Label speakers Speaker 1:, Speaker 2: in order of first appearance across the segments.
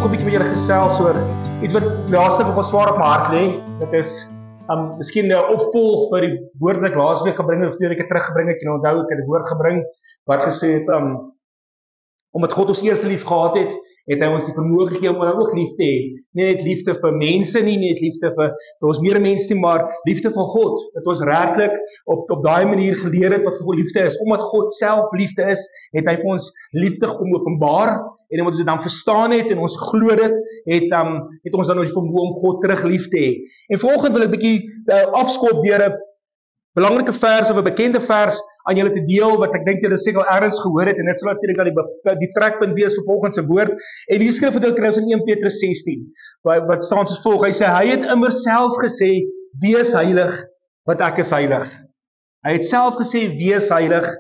Speaker 1: vanoggend 'n bietjie met julle gesels oor iets wat laasweek nogal swaar op my hart lê. Dit is miskien 'n opvolg vir die woord wat ek laasweek gebring het of 2 weke terug gebring het. Jy onthou ek het 'n woord gebring wat gesê het omdat God ons eers lief gehad het, het hy ons die vermoë gegee om dan ook lief te hê. Nie net liefde vir mense nie, nie net liefde vir ons medemens nie, maar liefde van God. Dat ons regtig op daai manier geleer het wat God liefde is. Omdat God self liefde is, het hy vir ons liefde kom openbaar. En omdat ons dit dan verstaan het en ons glo dit, het ons dan ook die vermoë om God terug lief te hê. En vanoggend wil ek 'n bietjie afskop deur 'n belangrike vers of 'n bekende vers aan julle te deel, wat ek dink julle seker al ergens gehoor het, en dit sal natuurlik al die trekpunt wees vir volgens se woord. En die skrif het kry ons in 1 Petrus 16, wat staan soos volg. Hy sê, hy het immer self gesê, wees heilig, wat ek is heilig. Hy het self gesê, wees heilig,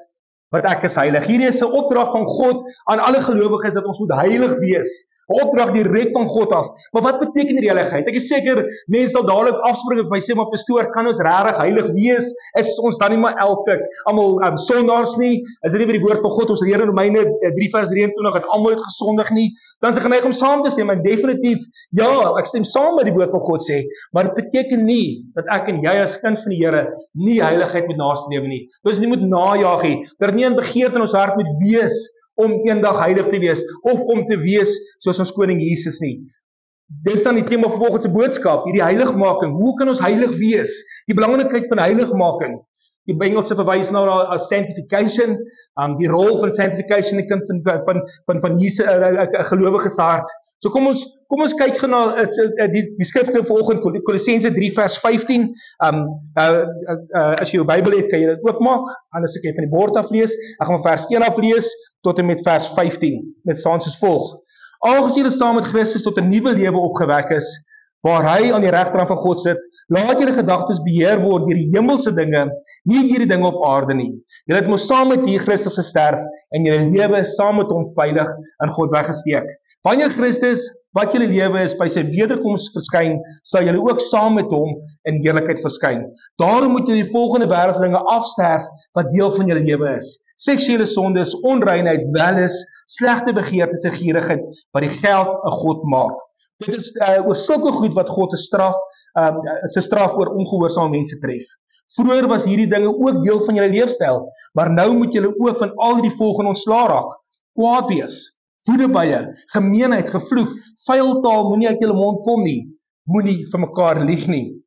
Speaker 1: wat ek is heilig. Hierdie is 'n opdrag van God aan alle gelowiges dat ons moet heilig wees. 'n Opdrag direk van God af. Maar wat beteken die heiligheid? Ek is seker mense sal dadelik afspring en vir my sê, maar pastoor, kan ons regtig heilig wees? Is ons dan nie maar almal sondaars nie? Is dit nie by die woord van God ons leer in Romeine 3 vers 23 dat almal het gesondig nie? Dan is ek geneig om saam te stem, en definitief ja, ek stem saam met die woord van God sê, maar dit beteken nie dat ek en jy as kind van die Here nie heiligheid moet nastreef nie. Dat ons nie moet najag nie, dat dit nie 'n begeerte in ons hart moet wees om eendag heilig te wees, of om te wees soos ons koning Jesus nie. Dis dan die tema van vanoggend se boodskap, hierdie heiligmaking. Hoe kan ons heilig wees? Die belangrikheid van heiligmaking. Die Engelse verwys nou na as sanctification, die rol van sanctification in die kind van Jesus, 'n gelowige se hart. So kom ons kyk gou na die skrifte vanoggend, Kolossense 3 vers 15. As jy jou Bybel het, kan jy dit oopmaak, anders ek jy van die bord af lees. Ek gaan vers 1 af lees tot en met vers 15. Dit staan soos volg: Aangesien julle saam met Christus tot 'n nuwe lewe opgewek is, waar hy aan die regterkant van God sit, laat julle gedagtes beheer word deur die hemelse dinge, nie deur die dinge op aarde nie. Julle het mos saam met Christus gesterf, en julle lewe is saam met hom veilig in God weggesteek. Wanneer Christus, wat julle lewe is, by sy wederkoms verskyn, sal julle ook saam met hom in heerlikheid verskyn. Daarom moet julle die volgende wêreldse dinge afsterf, wat deel van julle lewe is: seksuele sondes, onreinheid, welis, slegte begeertes en gierigheid, wat die geld 'n god maak. Dit is oor sulke goed wat God se straf oor ongehoorsame mense tref. Vroeger was hierdie dinge ook deel van julle leefstyl, maar nou moet julle ook van al die volgende ontslae raak: kwaad wees, woedebuie, gemeenheid, gevloek, vuil taal moenie uit julle mond kom nie, moenie vir mekaar lieg nie.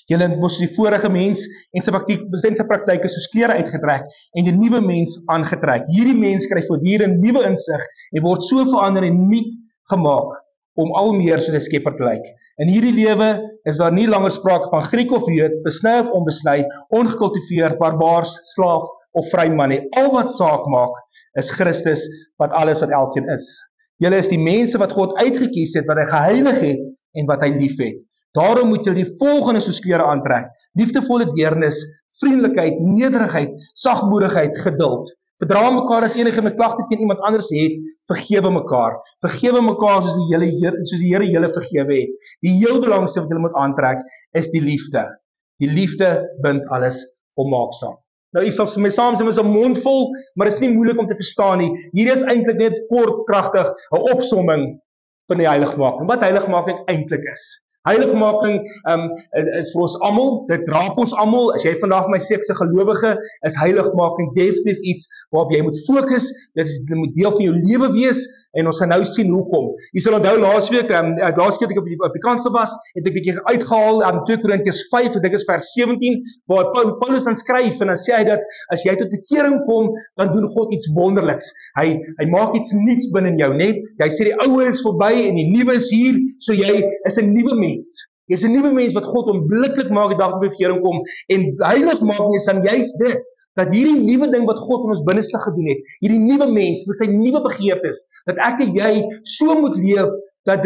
Speaker 1: Julle het mos die vorige mens en sy praktyke soos klere uitgetrek en die nuwe mens aangetrek. Hierdie mens kry voortdurend nuwe insig en word so verander en nuut gemaak om al meer soos 'n Skepper te lyk. In hierdie lewe is daar nie langer sprake van Griek of Jood, besny of onbesny, ongekultiveerd, barbaars, slaaf of vryman nie. Al wat saak maak is Christus wat alles wat elkeen is. Julle is die mense wat God uitgekies het, wat hy geheilig het en wat hy lief het. Daarom moet julle die volgende soos klere aantrek: liefdevolle deernis, vriendelikheid, nederigheid, sagmoedigheid, geduld. Verdra mekaar as enige met klagte teen iemand anders het, vergewe mekaar. Vergewe mekaar soos die Here julle vergewe het. Die heel belangrikste wat julle moet aantrek is die liefde. Die liefde bind alles volmaaksaam. Nou, jy sal my saam sê, is 'n mond vol, maar dit is nie moeilik om te verstaan nie. Hier is eintlik net kort, kragtig 'n opsomming van die heiligmaking. Wat heiligmaking eintlik is. Heiligmaking is vir ons almal, dit raak ons almal. As jy vandag my sê ek's 'n gelowige, is heiligmaking definitief iets waarop jy moet fokus. Dit moet deel van jou lewe wees, en ons gaan nou sien hoekom. Jy sal onthou laasweek, laaskeer ek op die kansel was, het ek 'n bietjie uitgehaal aan 2 Korintiërs 5, ek dink is vers 17, waar Paulus dan skryf, en dan sê hy dat as jy tot bekering kom, dan doen God iets wonderliks. Hy maak iets nuuts binne jou, net. Hy sê die ou is verby en die nuwe is hier, so jy is 'n nuwe mens. Jy is 'n nuwe mens wat God onmiddellik maak die dag van bekering kom, en heiligmaking is dan juist dit, dat hierdie nuwe ding wat God in ons binneste gedoen het, hierdie nuwe mens met sy nuwe begeertes, dat ek en jy so moet leef, dat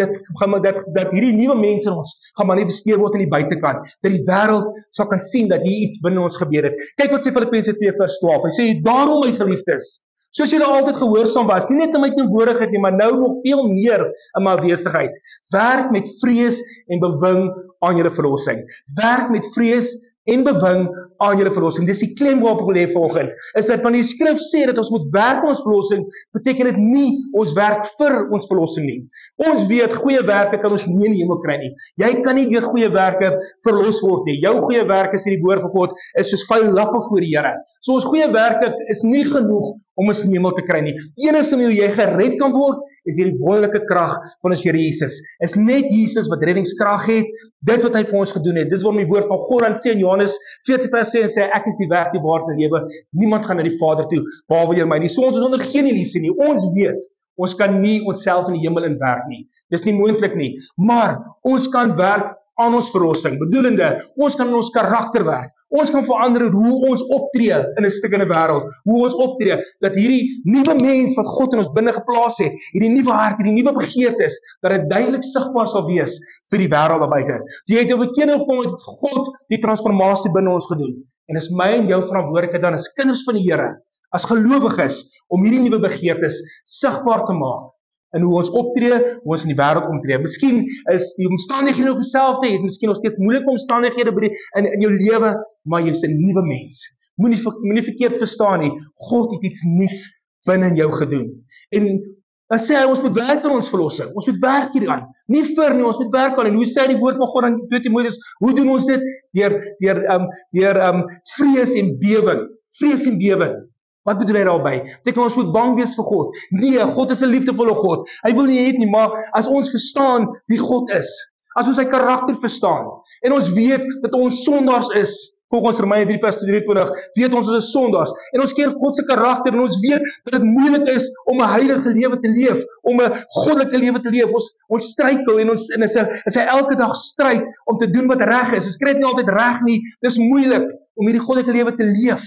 Speaker 1: hierdie nuwe mens in ons gaan manifesteer word in die buitekant, dat die wêreld sal kan sien dat hier iets binne ons gebeur het. Kyk wat sê Filippense 2 vers 12, hy sê, daarom my geliefdes, soos julle altyd gehoorsaam was, nie net in my teenwoordigheid nie, maar nou nog veel meer in my afwesigheid. Werk met vrees en bewing aan julle verlossing. Werk met vrees en bewing aan julle verlossing. Dis die klem waarop ek wil hê vanoggend, is dat wanneer die skrif sê dat ons moet werk aan ons verlossing, beteken dit nie ons werk vir ons verlossing nie. Ons weet, goeie werke kan ons nie in die hemel kry nie. Jy kan nie deur goeie werke verlos word nie. Jou goeie werke, sê die woord van God, is soos vuil lappe voor die Here. So ons goeie werke is nie genoeg om ons in die hemel te kry nie. Die enigste manier hoe jy gered kan word, is hierdie wonderlike krag van ons Here Jesus. Is net Jesus wat reddingskrag het, dit wat hy vir ons gedoen het. Dis waarom die woord van God dan sê in Johannes 14:6 en sê, ek is die weg, die waarheid en die lewe. Niemand gaan na die Vader toe behalwe deur my nie. So ons is onder geen illusie nie. Ons weet, ons kan nie onsself in die hemel inwerk nie. Dis nie moontlik nie. Maar ons kan werk aan ons verlossing. Bedoelende, ons kan in ons karakter werk. Ons kan verander hoe ons optree in 'n stikkende wêreld. Hoe ons optree, dat hierdie nuwe mens wat God in ons binne geplaas het, hierdie nuwe hart, hierdie nuwe begeertes, dat dit duidelik sigbaar sal wees vir die wêreld daar buite. Jy het 'n bekending gekom met God die transformasie binne ons gedoen. En is my en jou verantwoordelikheid dan as kinders van die Here, as gelowiges, om hierdie nuwe begeertes sigbaar te maak. En hoe ons optree, hoe ons in die wêreld omtree. Miskien is die omstandighede nog dieselfde, het miskien nog steeds moeilike omstandighede in jou lewe, maar jy's 'n nuwe mens. Moenie verkeerd verstaan nie. God het iets nuuts binne in jou gedoen. En dan sê hy, ons moet werk aan ons verlossing. Ons moet werk hieraan. Nie vir nie, ons moet werk aan. En hoe sê die woord van God aan 2 Timoteus? Hoe doen ons dit? Deur vrees en bewing. Vrees en bewing. Wat bedoel hy daarby? Beteken ons moet bang wees vir God? Nee, God is 'n liefdevolle God. Hy wil nie hê nie, maar as ons verstaan wie God is, as ons sy karakter verstaan, en ons weet dat ons sondaars is, volgens Romeine 3:23, weet ons is sondaars, en ons ken God se karakter, en ons weet dat dit moeilik is om 'n heilige lewe te leef, om 'n goddelike lewe te leef. Ons struikel en is hy elke dag stryd om te doen wat reg is. Ons kry dit nie altyd reg nie. Dis moeilik om hierdie goddelike lewe te leef.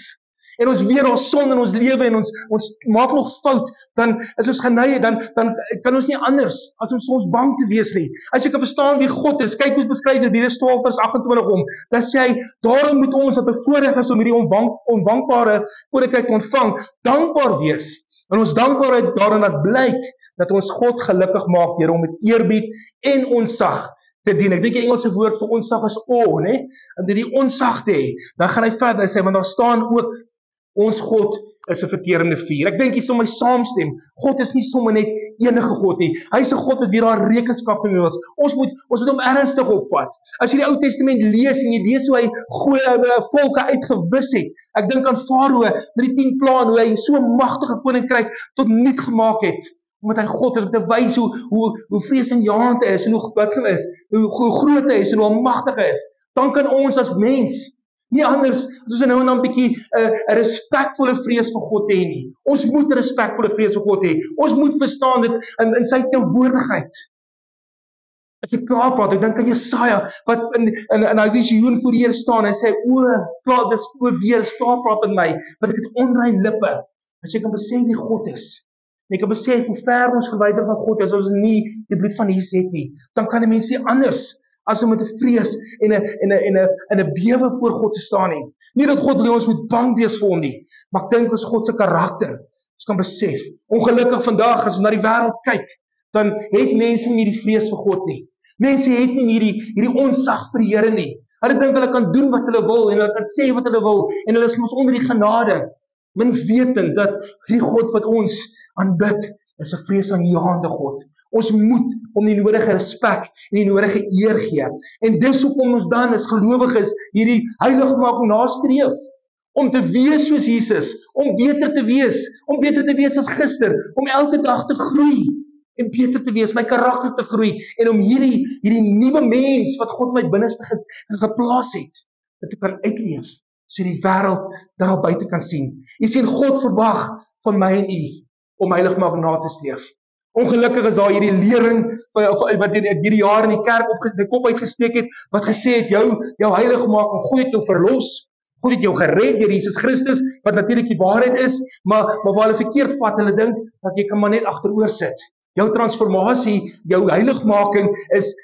Speaker 1: En ons weet ons sonde in ons lewe en ons maak nog fout, dan is ons geneig, dan kan ons nie anders as om soms bang te wees nie. As jy kan verstaan wie God is, kyk hoe ons beskryf in Hebreërs 12:28 om, dan sê hy, daarom moet ons wat bevoorreg is om hierdie onwankbare koninkryk te ontvang, dankbaar wees. En ons dankbaarheid daarin dat blyk dat ons God gelukkig maak deur hom met eerbied en ontzag te dien. Ek dink die Engelse woord vir ontzag is awe, né? En dit die ontzag te hê. Dan gaan hy verder sê, want daar staan ook ons God is 'n verterende vuur. Ek dink jy sommer saamstem. God is nie sommer net enige God nie. Hy is 'n God wat weer daar rekenskap van ons. Ons moet hom ernstig opvat. As jy die Ou Testament lees en jy lees hoe hy volke uitgewis het. Ek dink aan Farao met die 10 plaae, hoe hy so 'n magtige koninkryk tot niet gemaak het. Omdat hy God is, om te wys hoe vreesaanjaend hy is en hoe wat is, hoe groot hy is en hoe magtig hy is. Dan kan ons as mens nie anders, as ons nou en dan 'n bietjie 'n respekvolle vrees vir God hê nie. Ons moet 'n respekvolle vrees vir God hê. Ons moet verstaan dit in sy teenwoordigheid. As jy klaar praat, ek dink aan Jesaja, wat in hy visioen voor die Here staan, en sê, weer, klaar praat met my, want ek het onrein lippe. As jy kan besef wie God is, en jy kan besef hoe ver ons verwyder van God is, as ons nie die bloed van Jesus het nie, dan kan 'n mens nie anders as om met 'n vrees en 'n bewe voor God te staan nie. Nie dat God wil ons moet bang wees vir hom nie, maar ek dink ons God se karakter, ons kan besef. Ongelukkig vandag, as ons na die wêreld kyk, dan het mense nie die vrees vir God nie. Mense het nie hierdie ontzag vir die Here nie. Hulle dink hulle kan doen wat hulle wil, en hulle kan sê wat hulle wil, en hulle is mos onder die genade. Men wetend dat die God wat ons aanbid, is 'n vreesaanjaende God. Ons moet om die nodige respek en die nodige eer gee. En dis hoekom ons dan as gelowiges hierdie heiligmaking nastreef. Om te wees soos Jesus, om beter te wees as gister, om elke dag te groei en beter te wees, my karakter te groei, en om hierdie nuwe mens wat God my binneste geplaas het, dat ek kan uitleef, so die wêreld daar buite kan sien. Jy sien, God verwag van my en u om heiligmaking na te streef. Ongelukkig is daar hierdie lering wat hierdie jaar in die kerk op sy kop uitgesteek het, wat gesê het, jou heiligmaking, God het jou verlos, God het jou gered deur Jesus Christus, wat natuurlik die waarheid is, maar waar hulle verkeerd vat, hulle dink dat jy kan maar net agteroor sit. Jou transformasie, jou heiligmaking is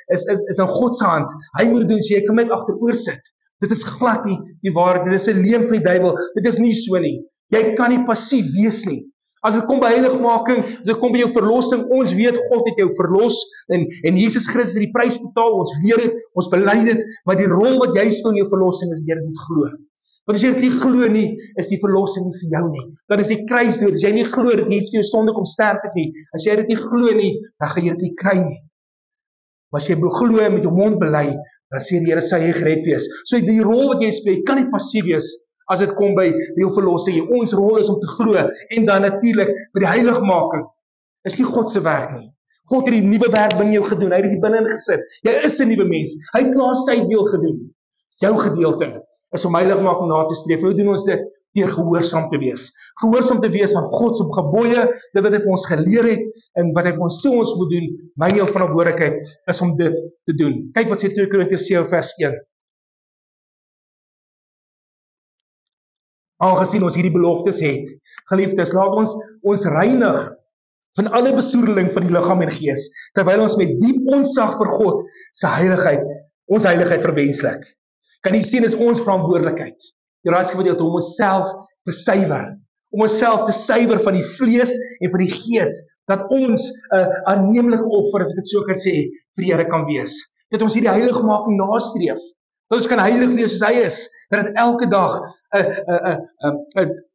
Speaker 1: in God se hand. Hy moet doen, so jy kan net agteroor sit. Dit is glad nie die waarheid, dit is 'n leuen van die duiwel, dit is nie so nie. Jy kan nie passief wees nie. As dit kom by heiligmaking, as dit kom by jou verlossing, ons weet God het jou verlos, en Jesus Christus het die prys betaal, ons weet dit, ons bely dit, maar die rol wat jy speel in jou verlossing is, jy moet glo. Want as jy dit nie glo nie, is die verlossing nie vir jou nie. Dan is die kruisdood, as jy nie glo dat Jesus vir jou sonde kom sterf het nie, as jy dit nie glo nie, dan gaan jy dit nie kry nie. Maar as jy glo en met jou mond bely, dan sê die Here, sal jy gered wees. So die rol wat jy speel, kan nie passief wees as dit kom by jou verlossing. Ons rol is om te glo, en dan natuurlik by die heiligmaking. Is nie God se werk nie. God het die nuwe werk binne jou gedoen, hy het dit binne gesit. Jy is 'n nuwe mens. Hy het klaar sy deel gedoen. Jou gedeelte is om heiligmaking na te streef. Hoe doen ons dit? Deur gehoorsaam te wees. Gehoorsaam te wees aan God se gebooie, dit wat hy vir ons geleer het, en wat hy vir ons sê ons moet doen. My heel verantwoordelikheid is om dit te doen. Kyk wat sê 2 Korintiërs 7 vers 1. Aangesien ons hierdie beloftes het, geliefdes, laat ons reinig van alle besoedeling van die liggaam en gees, terwyl ons met diep ontzag vir God se heiligheid, ons heiligheid verwenslik. Kan jy sien, is ons verantwoordelikheid. Die raadsgedeelte om onsself te suiwer, om onsself te suiwer van die vlees en van die gees, dat ons 'n aanneemlike offer, as ek dit so kan sê, vir die Here kan wees. Dat ons hierdie heiligmaking nastreef. Dat ons kan heilig wees soos hy is, dat dit elke dag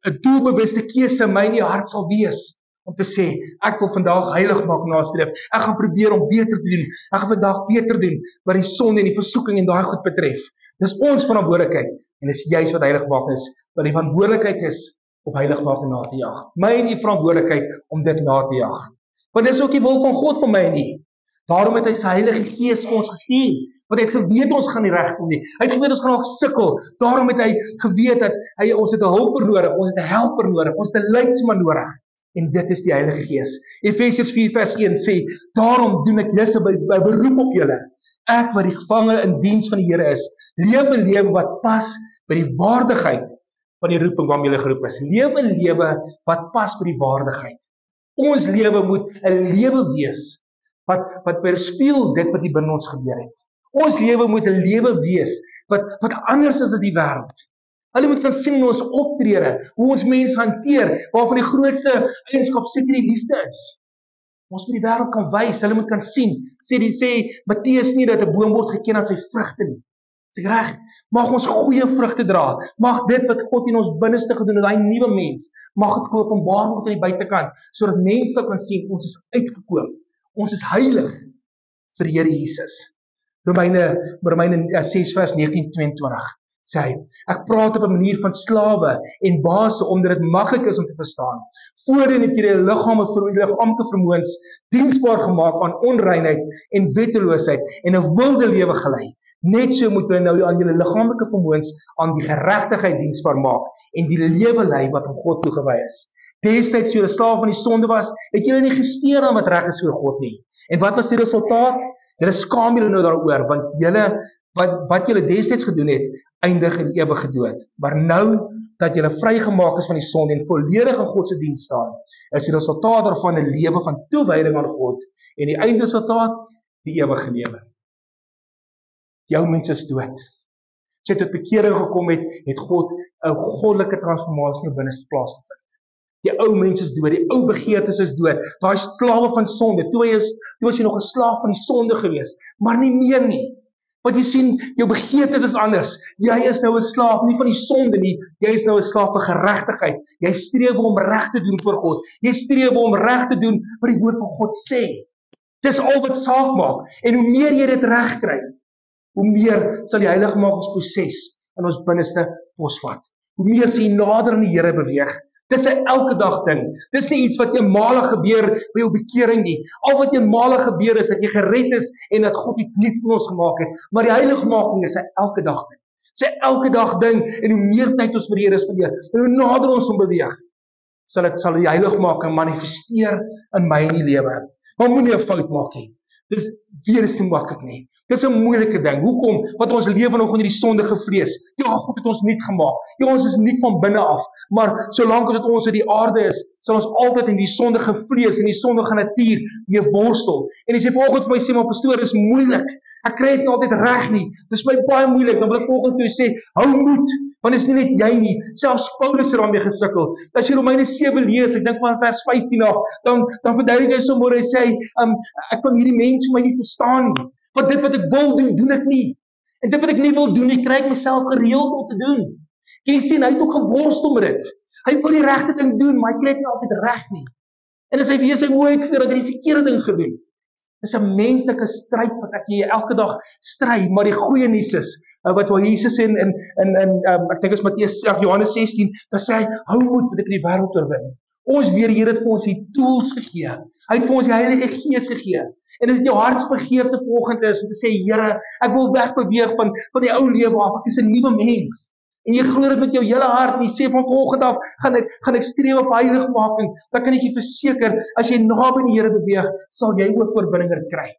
Speaker 1: 'n doelbewuste keuse in my en die hart sal wees. Om te sê, ek wil vandag heilig maak nastreef. Ek gaan probeer om beter te doen. Ek gaan vandag beter doen wat die sonde en die versoeking en daai goed betref. Dis ons verantwoordelikheid en dis juist wat heilig maak is. Want die verantwoordelikheid is om heilig maak na te jag. My en die verantwoordelikheid om dit na te jag. Want dis ook die wil van God vir my en nie. Daarom het hy sy Heilige Gees vir ons gestuur. Want hy het geweet ons gaan nie regkom nie. Hy het geweet ons gaan nog sukkel. Daarom het hy geweet dat ons het 'n hulper nodig, ons het 'n helper nodig, ons het 'n leidsman nodig. En dit is die Heilige Gees. Efesiërs 4 vers 1 sê, daarom doen ek julle by beroep op julle. Ek wat die gevangene in diens van die Here is, leef 'n lewe wat pas by die waardigheid van die roeping waarmee julle geroep is. Leef 'n lewe wat pas by die waardigheid. Ons lewe moet 'n lewe wees wat weerspieël dit wat hier binne ons gebeur het. Ons lewe moet 'n lewe wees wat anders is as die wêreld. Hulle moet kan sien hoe ons optrede, hoe ons mense hanteer, waarvan die grootste eienskap seker die liefde is. Ons moet die wêreld kan wys, hulle moet kan sien. Sê Matteus nie dat 'n boom word geken aan sy vrugte nie. Sê reg, mag ons goeie vrugte dra. Mag dit wat God in ons binneste gedoen het, daai nuwe mens, mag dit geopenbaar word aan die buitekant, sodat mense kan sien ons is uitgekoop. Ons is heilig vir die Here Jesus. Romeine 6 vers 19-22 sê hy, ek praat op 'n manier van slawe en baase, omdat dit maklik is om te verstaan. Voorheen het julle liggaamlike vermoëns diensbaar gemaak aan onreinheid en wetteloosheid en 'n wilde lewe gelei. Net so moet julle nou aan julle liggaamlike vermoëns aan die geregtigheid diensbaar maak en die lewe lei wat aan God toegewy is. Destyds toe julle slaaf van die sonde was, het julle nie gesteer aan wat reg is voor God nie. En wat was die resultaat? Julle skaam julle nou daaroor, want julle wat julle destyds gedoen het, eindig in ewige dood. Maar nou dat julle vrygemaak is van die sonde en volledig in God se diens staan, is die resultaat daarvan 'n lewe van toewyding aan God en die eindresultaat die ewige lewe. Jou mens is dood. As jy tot bekering gekom het God 'n goddelike transformasie in jou binneste plaas te vind. Die ou mens is dood, die ou begeertes is dood. Daai slawe van sonde, toe was jy nog 'n slaaf van die sonde gewees, maar nie meer nie. Want jy sien, jou begeertes is anders. Jy is nou 'n slaaf, nie van die sonde nie. Jy is nou 'n slaaf vir geregtigheid. Jy streef om reg te doen vir God. Jy streef om reg te doen wat die woord van God sê. Dis al wat saak maak. En hoe meer jy dit reg kry, hoe meer sal die heiligmakingsproses in ons binneste posvat. Hoe meer sal jy nader aan die Here beweeg. Dis 'n elke dag ding. Dis nie iets wat eenmalig gebeur by jou bekering nie. Al wat eenmalig gebeur is dat jy gered is en dat God iets nuuts vir ons gemaak het. Maar die heiligmaking is 'n elke dag ding. Dis 'n elke dag ding en hoe meer tyd ons met die Here spandeer, en hoe nader ons hom beweeg, sal die heiligmaking manifesteer in my en die lewe. Maar moenie 'n fout maak nie. Dis weer is nie maklik nie. Dis 'n moeilike ding. Hoekom? Want ons lewe nog onder die sondige vlees. Ja, God het ons nuut gemaak. Ja, ons is nuut van binne af. Maar solank as dit ons uit die aarde is, sal ons altyd in die sondige vlees en die sondige natuur mee worstel. En as jy vanoggend vir my sê, maar pastoor, dis moeilik. Ek kry dit nie altyd reg nie. Dis my baie moeilik. Dan wil ek vanoggend vir jou sê, hou moed, want dit is nie net jy nie. Selfs Paulus het daarmee gesukkel. As jy Romeine 7 lees, ek dink van vers 15 af, dan verduidelik hy sommer, hy sê, ek kan hierdie mense vir my nie verstaan nie. Want dit wat ek wil doen, doen ek nie. En dit wat ek nie wil doen, nie kry ek myself gereeld om te doen. Kan jy sien, hy het ook geworstel met dit. Hy wil die regte ding doen, maar hy kry dit nie altyd reg nie. En as hy weer sy oë uitgevee, dat hy die verkeerde ding gedoen. Dis 'n menslike stryd wat ek jy elke dag stry, maar die goeie nuus is, wat wel Jesus sê in ek dink is Matteus, Johannes 16, dan sê hy, hou moed, want ek kan die wêreld oorwin. Ons weer, Here het vir ons die tools gegee. Hy het vir ons die Heilige Gees gegee. En as dit jou hartsbegeerte vanoggend is, om te sê, Here, ek wil wegbeweeg van die ou lewe af, ek is 'n nuwe mens. En jy glo dit met jou hele hart, en jy sê van vanoggend af, gaan ek streef op heiligmaking, dan kan ek jy verseker, as jy naby die Here beweeg, sal jy ook oorwinning kry.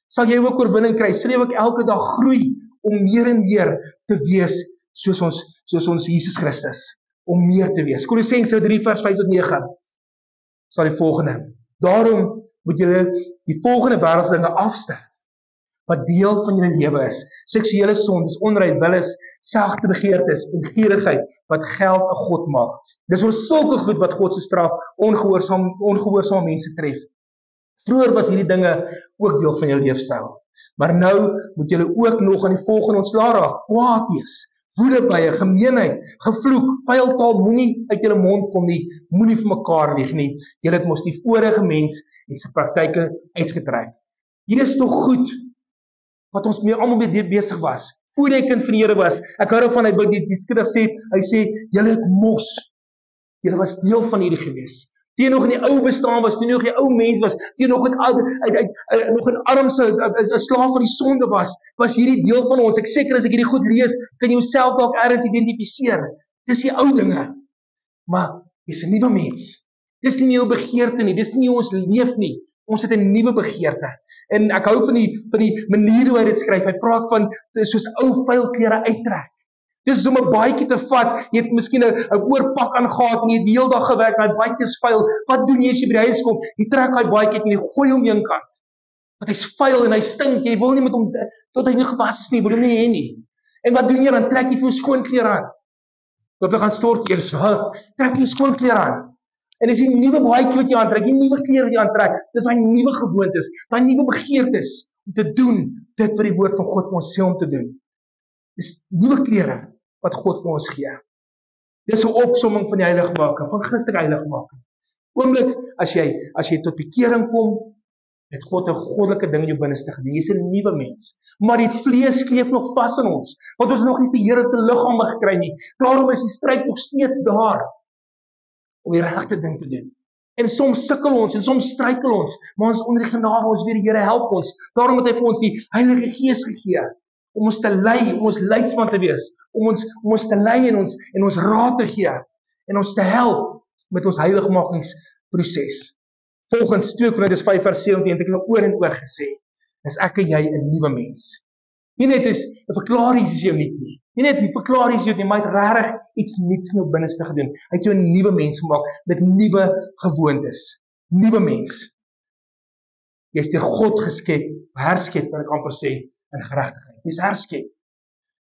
Speaker 1: Sal jy ook oorwinning kry, sal jy ook elke dag groei, om meer en meer te wees, soos ons Jesus Christus, om meer te wees. Kolossense 3 vers 5 tot 9, sal die volgende, daarom moet julle die volgende wêreldse dinge afsterf, wat deel van julle lewe is, seksuele sondes, onrein, willis, sagte begeertes en gierigheid, wat geld 'n god maak. Dis oor sulke goed wat God se straf ongehoorsaam mense tref. Vroeger was hierdie dinge ook deel van jou leefstyl, maar nou moet julle ook nog aan die volgende ontslae raak, kwaad wees, woede bye, gemeenheid, gevloek, vuil taal moenie uit julle mond kom nie, moenie vir mekaar lieg nie. Julle het mos die vorige mens en sy praktyke uitgetrek. Hier is tog goed wat ons mee almal mee besig was. Voor jy kind van die Here was, ek hou daarvan, die skrif sê, hy sê, julle het mos, julle was deel van hierdie gewees. Toe jy nog in die ou bestaan was, toe jy nog die ou mens was, toe jy nog nog 'n armse, 'n slaaf van die sonde was hierdie deel van ons. Ek seker as ek hierdie goed lees, kan jy jouself dalk ergens identifiseer. Dis die ou dinge. Maar jy's 'n nuwe mens. Dis nie jou begeerte nie, dis nie hoe ons leef nie. Ons het 'n nuwe begeerte. En ek hou van die manier hoe hy dit skryf. Hy praat van soos ou vuil klere uittrek. Dis om 'n baadjie te vat, jy het miskien 'n oorpak aangehad en jy het die hele dag gewerk, daai baadjie is vuil. Wat doen jy as jy by die huis kom? Jy trek daai baadjie uit en jy gooi hom een kant. Want hy's vuil en hy stink. Jy wil nie met hom tot hy nie gewas is nie, wil hom nie hê nie. En wat doen jy dan? Trek jy vir jou skoon klere aan. Loop jy gaan stort eers, trek jy skoon klere aan. En dis 'n nuwe baadjie wat jy aantrek, 'n nuwe klere wat jy aantrek. Dis daai nuwe gewoontes, daai nuwe begeertes om te doen dit wat die woord van God vir ons sê om te doen. Dis nuwe klere wat God vir ons gee. Dis 'n opsomming van die heiligmaking, van Christelike heiligmaking. Oomblik as jy tot bekering kom, het God 'n goddelike ding in jou binneste gedoen. Jy's 'n nuwe mens. Maar die vlees kleef nog vas in ons, want ons nog nie verheerlikte liggame gekry nie. Daarom is die stryd nog steeds daar om die regte ding te doen. En soms sukkel ons en soms struikel ons, maar ons onder die genade, ons weet die Here help ons. Daarom het hy vir ons die Heilige Gees gegee om ons te lei, om ons leidsman te wees, om ons te lei en ons raad te gee en ons te help met ons heiligmakingsproses. Volgens 2 Korintiërs 5 vers 17 het ek nou oor en oor gesê, is ek en jy 'n nuwe mens. Nie net is 'n verklaring is jou nuut nie. Nie net 'n verklaring is jou nie, maar hy het regtig iets nuuts in jou binneste gedoen. Hy het jou 'n nuwe mens gemaak met nuwe gewoontes. Nuwe mens. Jy's deur God geskep, herskep, kan ek amper sê, in geregtigheid. Jy's herskep.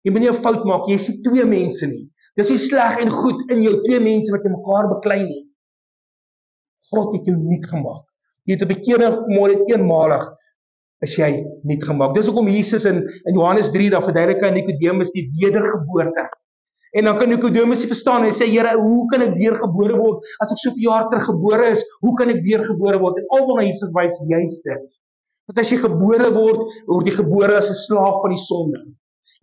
Speaker 1: Jy moet nie 'n fout maak, jy's nie twee mense nie. Dis nie sleg en goed in jou twee mense wat jy mekaar beklei nie. God het jou nuut gemaak. Jy het op bekering gekom, maar dit eenmalig is jy nuut gemaak. Dis hoekom Jesus in Johannes 3 daar verduidelik aan Nikodemus die wedergeboorte. En dan kan Nikodemus nie verstaan en hy sê, Here, hoe kan ek weergebore word as ek soveel jaar terug gebore is? Hoe kan ek weergebore word? En alwaar Jesus wys juist dit. Dat as jy gebore word jy gebore as 'n slaaf van die sonde.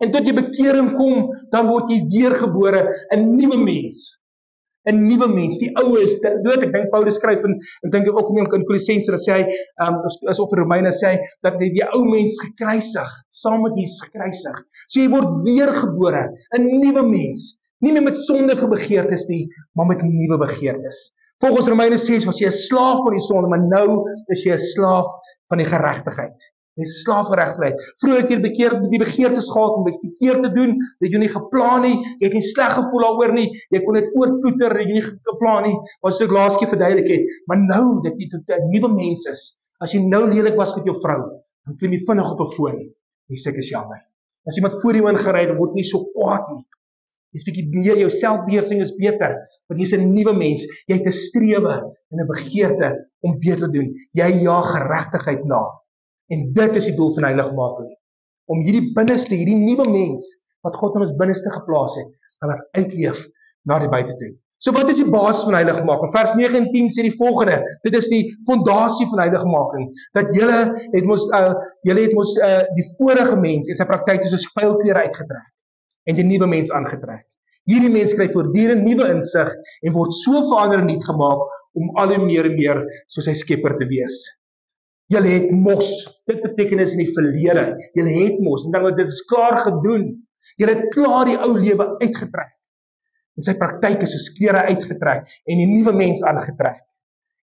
Speaker 1: En tot jy bekering kom, dan word jy weergebore 'n nuwe mens. 'n Nuwe mens. Die ou is dood. Ek dink Paulus skryf en dink ook in Kolossense, dan sê hy, asof Romeine sê hy, dat die ou mens gekruisig, saam met Jesus gekruisig. So jy word weergebore, 'n nuwe mens. Nie meer met sondige begeertes nie, maar met nuwe begeertes. Volgens Romeine 6 was jy 'n slaaf van die sonde, maar nou is jy 'n slaaf van die geregtigheid. Jy is 'n slaaf van geregtigheid. Vroeger het jy die begeertes gehad om dit verkeerd te doen, dit jy nie geplan nie, jy het nie sleg gevoel daaroor nie, jy kon dit voortploeter, dit jy nie geplan nie, wat ek laas keer verduidelik het. Maar nou dat jy tot 'n nuwe mens is, as jy nou lelik was met jou vrou, dan klim jy vinnig op 'n foon. Jy sê ek is jammer. As iemand voor jou ingery het, word jy nie so kwaad nie. Jy's bietjie meer, jou selfbeheersing is beter, want jy's 'n nuwe mens. Jy het 'n strewe en 'n begeerte om beter te doen. Jy jaag geregtigheid na. En dit is die doel van heiligmaking. Om hierdie binneste, hierdie nuwe mens wat God in ons binneste geplaas het, kan dit uitleef na die buite toe. So wat is die basis van heiligmaking? Vers 9 en 10 sê die volgende, dit is die fondasie van heiligmaking, dat julle het mos die vorige mens en sy praktyk soos vuil klere uitgetrek, en die nuwe mens aangetrek. Hierdie mens kry voortdurend nuwe insig, en word so verander en nuut gemaak, om al hoe meer en meer soos sy skepper te wees. Julle het mos, dit beteken is in die verlede, julle het mos, en dan dit is klaar gedoen, julle het klaar die ou lewe uitgetrek, en sy praktyk is soos klere uitgetrek, en die nuwe mens aangetrek.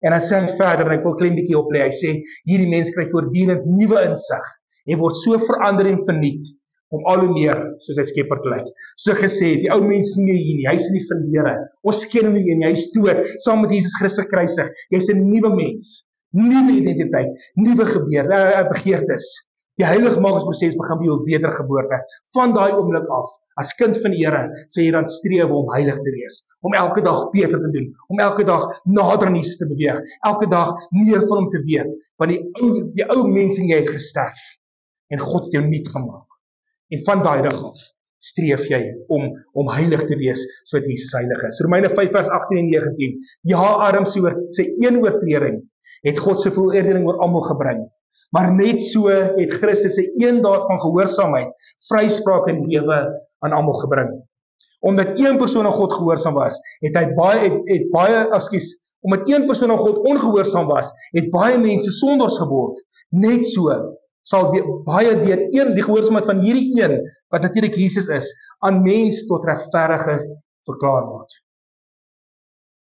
Speaker 1: En dan sê hy verder, en ek wil klein bietjie oplei, hy sê, hierdie mens kry voortdurend nuwe insig, en word so verander en vernuut, om al hoe meer soos hy skepper te lyk. So gesê, die ou mens nie hier nie, hy is in die verlede, ons ken hom nie, hy is dood, saam met Jesus Christus gekruisig, jy is 'n nuwe mens, nuwe identiteit, nuwe begeertes. Die heiligmakingsproses begin by jou wedergeboorte. Van daai oomblik af, as kind van die Here, sê jy dan streef om heilig te wees, om elke dag beter te doen, om elke dag nader aan Jesus te beweeg, elke dag meer van hom te weet, want die ou mens in jy het gesterf, en God het jou nuut gemaak. En van daai dag af, streef jy om heilig te wees, sodat Jesus heilig is. Romeine 5 vers 18 en 19, ja, Adam sy een oortreding, het God se veroordeling oor almal gebring. Maar net so het Christus se een daad van gehoorsaamheid, vryspraak en lewe aan almal gebring. Omdat een persoon aan God gehoorsaam was, omdat een persoon aan God ongehoorsaam was, het baie mense sondaars geword. Net so sal baie deur die gehoorsaamheid van hierdie een, wat natuurlik Jesus is, aan mens tot regverdiges verklaar word.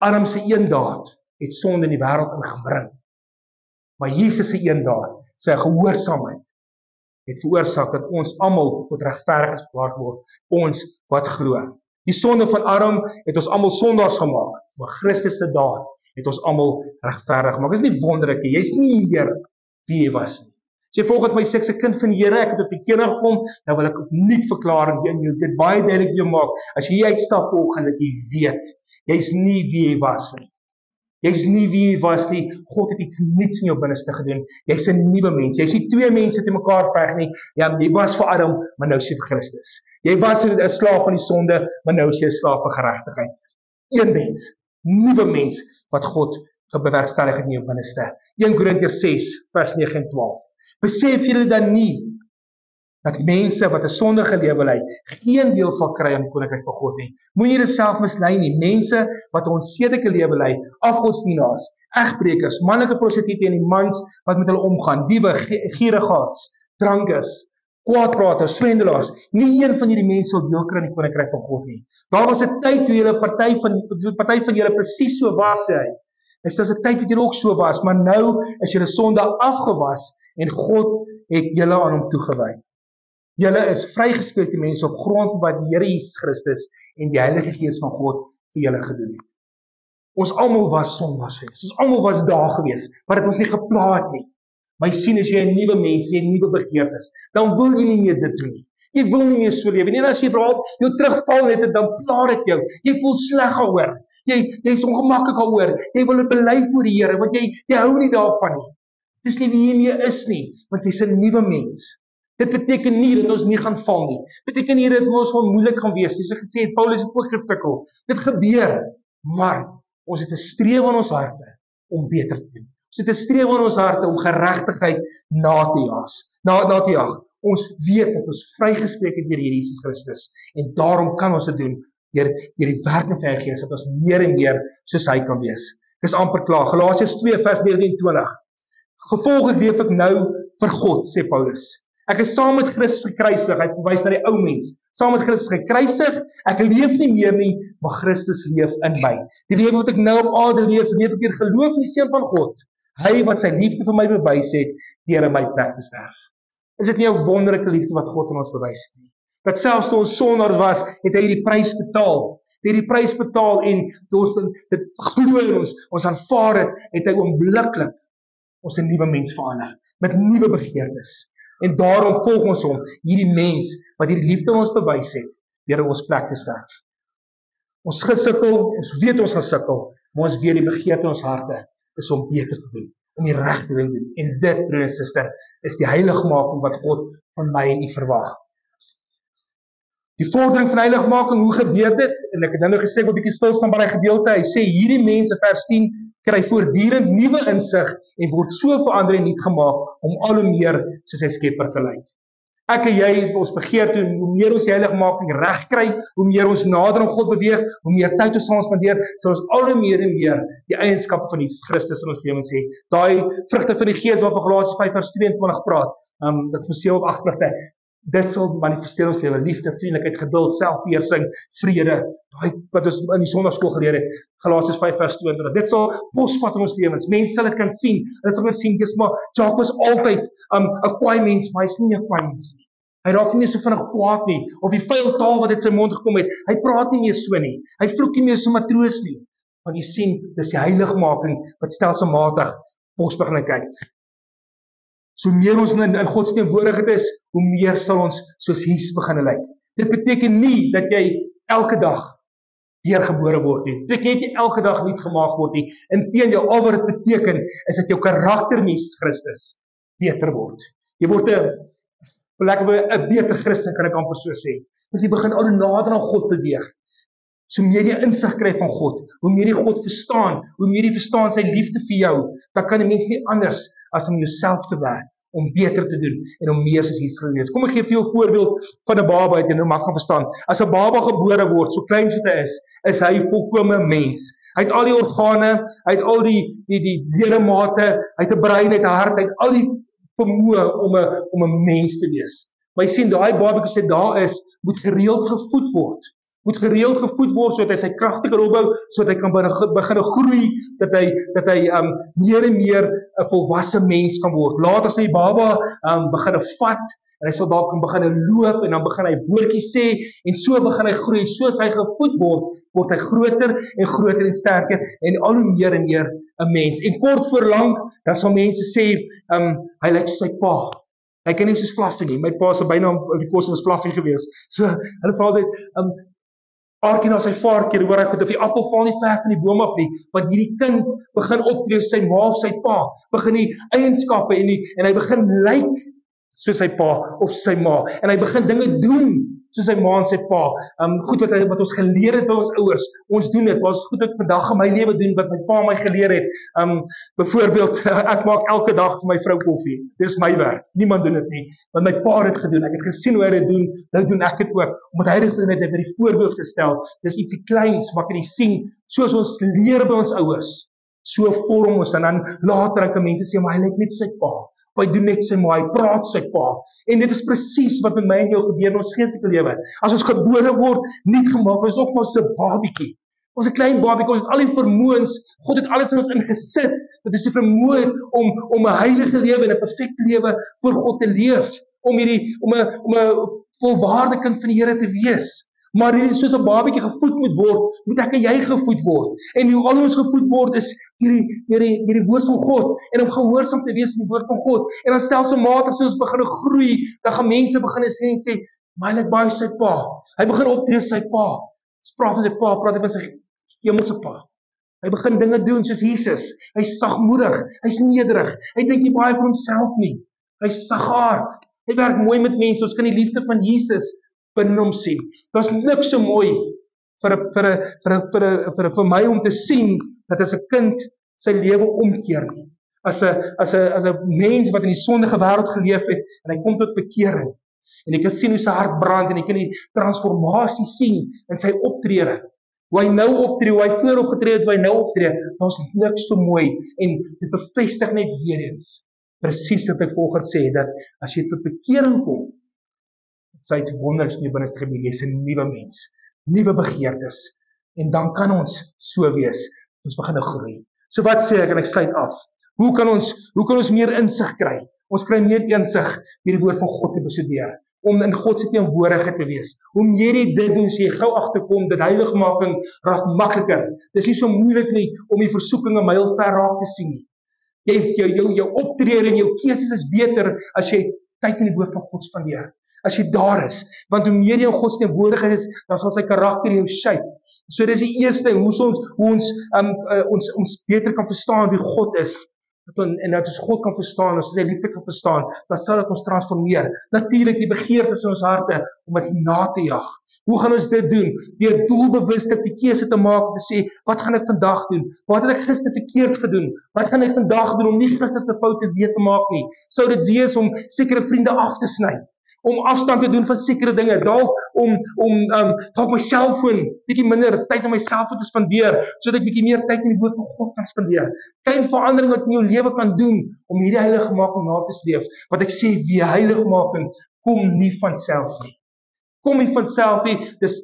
Speaker 1: Adam se een daad het sonde in die wêreld ingebring. Maar Jesus se een daad, sy gehoorsaamheid, het veroorsaak dat ons almal tot regverdiges verklaar word, ons wat glo. Die sonde van Adam het ons almal sondaars gemaak, maar Christus se daad het ons almal regverdig gemaak. Dis nie wonderlik nie, jy's nie meer wie jy was nie. As jy volgens my sê, ek is 'n kind van die Here, ek het op die keer gekom, dan wil ek opnuut verklaar en jy dit baie duidelik jou maak. As jy uitstap volgens dat jy weet, jy's nie wie jy was nie. Jy's nie wie jy was nie. God het iets nuuts in jou binneste gedoen. Jy's 'n nuwe mens. Jy's nie twee mense te mekaar veg nie. Ja, jy was vir Adam, maar nou is jy vir Christus. Jy was 'n slaaf van die sonde, maar nou is jy 'n slaaf van geregtigheid. Een mens, nuwe mens wat God bewerkstellig het in jou binneste. 1 Korintiërs 6 vers 9 en 12. Besef julle dan nie dat mense wat 'n sondige lewe lei, geen deel sal kry aan die koninkryk van God nie. Moenie jouself mislei nie. Mense wat 'n onsedelike lewe lei, afgodsdienaars, egbrekers, manlike prostituie en die mans wat met hulle omgaan, diewe, gierigaards, drankers, kwaadpraters, swendelaars, nie een van hierdie mense sal deel kry aan die koninkryk van God nie. Daar was 'n tyd toe julle party van julle presies so was, sê hy. Dit is 'n tyd wat julle ook so was, maar nou is julle sonde afgewas en God het julle aan hom toegewy. Julle is vrygespreekte mense op grond van wat die Here Jesus Christus en die Heilige Gees van God vir julle gedoen het. Ons almal was sondaars gewees. Ons almal was daar gewees, maar dit ons nie gepla het nie. Maar jy sien, as jy 'n nuwe mens, jy 'n nuwe begeertes, dan wil jy nie meer dit doen nie. Jy wil nie meer so lewe nie. En as jy veral jou terugval het, dan pla dit jou. Jy voel sleg daaroor. Jy's ongemaklik daaroor. Jy wil dit bely voor die Here, want jy hou nie daarvan nie. Dis nie wie jy meer is nie, want jy's 'n nuwe mens. Dit beteken nie dat ons nie gaan val nie. Dit beteken nie dat ons onmoeilik gaan wees nie. Soos gesê het, Paulus het ook gesukkel. Dit gebeur, maar ons het 'n streef in ons harte om beter te doen. Ons het 'n streef in ons harte om geregtigheid na te jaag. Ons weet dat ons vrygespreek het deur Jesus Christus en daarom kan ons dit doen deur die werking van die Heilige Gees, dat ons meer en meer soos hy kan wees. Ek is amper klaar. Galasiërs 2 vers 19-20. Gevolglik leef ek nou vir God, sê Paulus. Ek is saam met Christus gekruisig, hy verwys na die ou mens, saam met Christus gekruisig, ek leef nie meer nie, maar Christus leef in my. Die lewe wat ek nou op aarde leef ek deur geloof in die Seun van God, hy wat sy liefde vir my bewys het, deur in my plek te sterf. Is dit nie 'n wonderlike liefde wat God aan ons bewys het nie? Dat selfs toe ons sondaar was, het hy die prys betaal. Die prys betaal en toe ons dit glo in ons aanvaar het hy oombliklik ons 'n nuwe mens verander, met nuwe begeertes. En daarom volg ons hom, hierdie mens, wat hierdie liefde aan ons bewys het, deur in ons plek te sterf. Ons gesukkel, ons weet ons gaan sukkel, maar ons weet die begeerte in ons harte is om beter te doen, om die regte ding te doen. En dit, broer en suster, is die heiligmaking wat God van my en u verwag. Die vordering van heiligmaking, hoe gebeur dit? En ek het nou gesê, ek wil 'n bietjie stil staan by die gedeelte. Hy sê, hierdie mense, vers 10, kry voortdurend nuwe insig en word so verander en nuut gemaak om al hoe meer soos sy Skepper te lyk. Ek en jy, ons begeer toe, hoe meer ons die heiligmaking reg kry, hoe meer ons nader aan God beweeg, hoe meer tyd ons saam spandeer, sal ons al hoe meer en meer die eienskappe van Jesus Christus in ons lewens hê. Daai vrugte van die Gees waarvan Galasiërs 5 vers 22 praat, dat ons sê op 8 vrugte, dit sal manifesteer ons lewe, liefde, vriendelikheid, geduld, selfbeheersing, vrede, daai wat ons in die sonnaarskool geleer het, Galasiërs 5 vers 22. Dit sal posvat in ons lewens. Mense sal dit kan sien. Dit sal kan sien, dis maar Jacques was altyd 'n kwaai mens, maar hy's nie 'n kwaai mens nie. Hy raak nie so vinnig kwaad nie, of die vuil taal wat uit sy mond gekom het, hy praat nie meer so nie. Hy vloek nie meer so matroos nie. Want jy sien, dis die heiligmaking wat stelselmatig ons begin kyk. So meer ons in God se teenwoordigheid is, hoe meer sal ons soos Jesus begin lyk. Dit beteken nie dat jy elke dag weergebore word nie. Dit beteken nie elke dag nuut gemaak word nie. Inteendeel, al wat dit beteken is dat jou karakter Jesus Christus beter word. Jy word 'n beter Christen, kan ek amper so sê. Want jy begin al hoe nader aan God beweeg. So meer jy insig kry van God, hoe meer jy God verstaan, hoe meer jy verstaan sy liefde vir jou, dan kan 'n mens nie anders as om jouself te werk, om beter te doen en om meer soos Jesus gelees. Kom ek gee vir jou 'n voorbeeld van 'n baba uit en nou maak kan verstaan. As 'n baba gebore word, so klein soos hy is hy volkome mens. Hy het al die organe, hy het al die ledemate, hy het 'n brein, hy het 'n hart, hy het al die vermoë om 'n mens te wees. Maar jy sien, daai babatjie wat daar is, moet gereeld gevoed word. Sodat hy sy kragte kan opbou, sodat hy kan begin groei, dat hy meer en meer 'n volwasse mens kan word. Later as hy die baba begin vat, en hy sal dalk kan begin loop, en dan begin hy woordjies sê, en so begin hy groei. Soos hy gevoed word hy groter en sterker, en al hoe meer en meer 'n mens. En kort voor lank, dan sal mense sê, hy lyk soos sy pa. Hy kan nie soos Fluffy nie. My pa se bynaam op die kos was Fluffy gewees. So, hulle vra dit, aardkie na sy vaartjie, hoor hy goed, of die appel val nie ver van die boom af nie, want hierdie kind begin optree sy ma of sy pa, begin die eienskappe en hy begin lyk soos sy pa of sy ma, en hy begin dinge doen soos sy ma en sy pa, goed wat ons geleer het by ons ouers, ons doen dit, maar ons goed wat vandag in my lewe doen, wat my pa my geleer het, byvoorbeeld, ek maak elke dag vir my vrou koffie, dit is my werk, niemand doen dit nie, want my pa het dit gedoen, ek het gesien hoe hy dit doen, nou doen ek dit ook, omdat hy dit gedoen het, het hy die voorbeeld gestel, dis ietsie kleins, wat kan jy sien, soos ons leer by ons ouers, so vorm ons, en dan later kan mense sê, maar hy lyk net sy pa, of hy doen net sy ma, hy praat sy pa, en dit is presies wat met my en jou gebeur in ons geestelike lewe, as ons gebore word, nuut gemaak, ons is ook maar so 'n babietjie, ons is 'n klein babietjie, ons het al die vermoëns, God het alles in ons ingesit, dat ons die vermoë het om 'n heilige lewe en 'n perfekte lewe voor God te leef, om 'n volwaardige kind van die Here te wees. Maar soos 'n babietjie gevoed moet word, moet ek en jy gevoed word. En hoe al ons gevoed word is deur die woord van God en om gehoorsaam te wees aan die woord van God. En dan stelselmatig soos ons begin groei, dan gaan mense begin sê, maar hy lyk baie sy pa. Hy begin optree sy pa. Praat van sy pa, praat van sy hemelse pa. Hy begin dinge doen soos Jesus. Hy's sagmoedig, hy's nederig. Hy dink nie baie vir homself nie. Hy's sagaard. Hy werk mooi met mense. Ons kan die liefde van Jesus binne hom sien. Daar's niks so mooi vir my om te sien dat as 'n kind sy lewe omkeer nie. As 'n mens wat in die sondige wêreld geleef het en hy kom tot bekering. En jy kan sien hoe sy hart brand en jy kan die transformasie sien in sy optrede. Hoe hy nou optree, hoe hy voor opgetree het, hoe hy nou optree. Daar's niks so mooi en dit bevestig net weer eens presies wat ek volgens sê, dat as jy tot bekering kom, sy iets wonders in jou binneste gebeur, jy's 'n nuwe mens, nuwe begeertes, en dan kan ons so wees, ons begin groei. So wat sê ek, en ek sluit af, hoe kan ons meer insig kry? Ons kry meer insig deur die woord van God te bestudeer, om in God se teenwoordigheid te wees. Hoe meer jy dit doen, so jy gou agterkom, dat heiligmaking raak makliker. Dis nie so moeilik nie, om die versoeking 'n myl ver raak te sien nie. Jou optrede en jou keuses is beter, as jy tyd in die woord van God spandeer. As jy daar is, want hoe meer jy in God se teenwoordigheid is, dan sal sy karakter jou shape. So dis die eerste, hoe ons beter kan verstaan wie God is, en dat ons God kan verstaan, as sy liefde kan verstaan, dan sal dit ons transformeer. Natuurlik die begeertes in ons harte, om dit na te jag, Hoe gaan ons dit doen? Deur doelbewustig die keuse te maak om te sê, wat gaan ek vandag doen? Wat het ek gister verkeerd gedoen? Wat gaan ek vandag doen om nie gister se foute weer te maak nie? Sou dit wees om sekere vriende af te sny? Om afstand te doen van sekere dinge, dalk om dalk my selfoon bietjie minder tyd aan my selfoon te spandeer, sodat ek bietjie meer tyd in die woord van God kan spandeer. Klein verandering wat in jou lewe kan doen om hierdie heiligmaking na te streef. Wat ek sê, wie heiligmaking kom nie van self nie. Kom nie van self nie, dis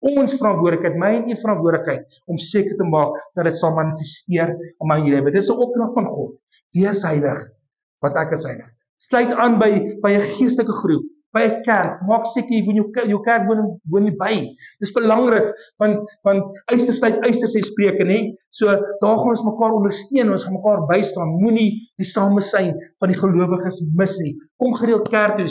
Speaker 1: ons verantwoordelikheid, my en u verantwoordelikheid om seker te maak dat dit sal manifesteer in my lewe. Dis 'n opdrag van God. Wees heilig, wat ek is heilig. Sluit aan by 'n geestelike groep, by 'n kerk. Maak seker jy woon jou kerk woon nie by. Dis belangrik van Eysterstyd sê Spreuke, nê? So daar gaan ons mekaar ondersteun, ons gaan mekaar bystaan. Moenie die samesyn van die gelowiges mis nie. Kom gereeld kerk toe.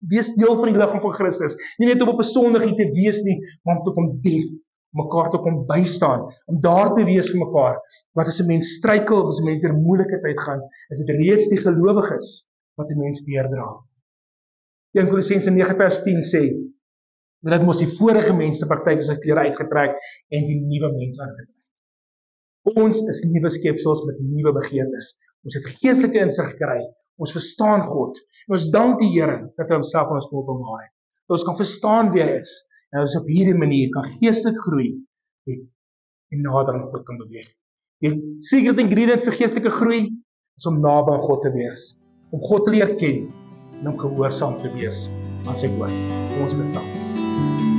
Speaker 1: Wees deel van die liggaam van Christus. Nie net om op 'n Sondagie te wees nie, maar om te kom dien, mekaar te kom bystaan, om daar te wees vir mekaar. Wat as 'n mens struikel of as 'n mens deur moeilikheid uitgaan, is dit reeds die gelowiges wat 'n mens deurdra. 1 Kolossense 9 vers 10 sê, dat mos die vorige mense praktyk sy klere uitgetrek en die nuwe mens aangetrek. Ons is nuwe skepsels met nuwe begeertes. Ons het geestelike insig gekry. Ons verstaan God. En ons dank die Here dat hy homself aan ons kom openbaar het. Dat ons kan verstaan wie hy is. En ons op hierdie manier kan geestelik groei en nader aan God kan beweeg. Die secret ingredient vir geestelike groei is om naby aan God te wees. Om God te leer ken en om gehoorsaam te wees aan sy woord. Ons bid saam.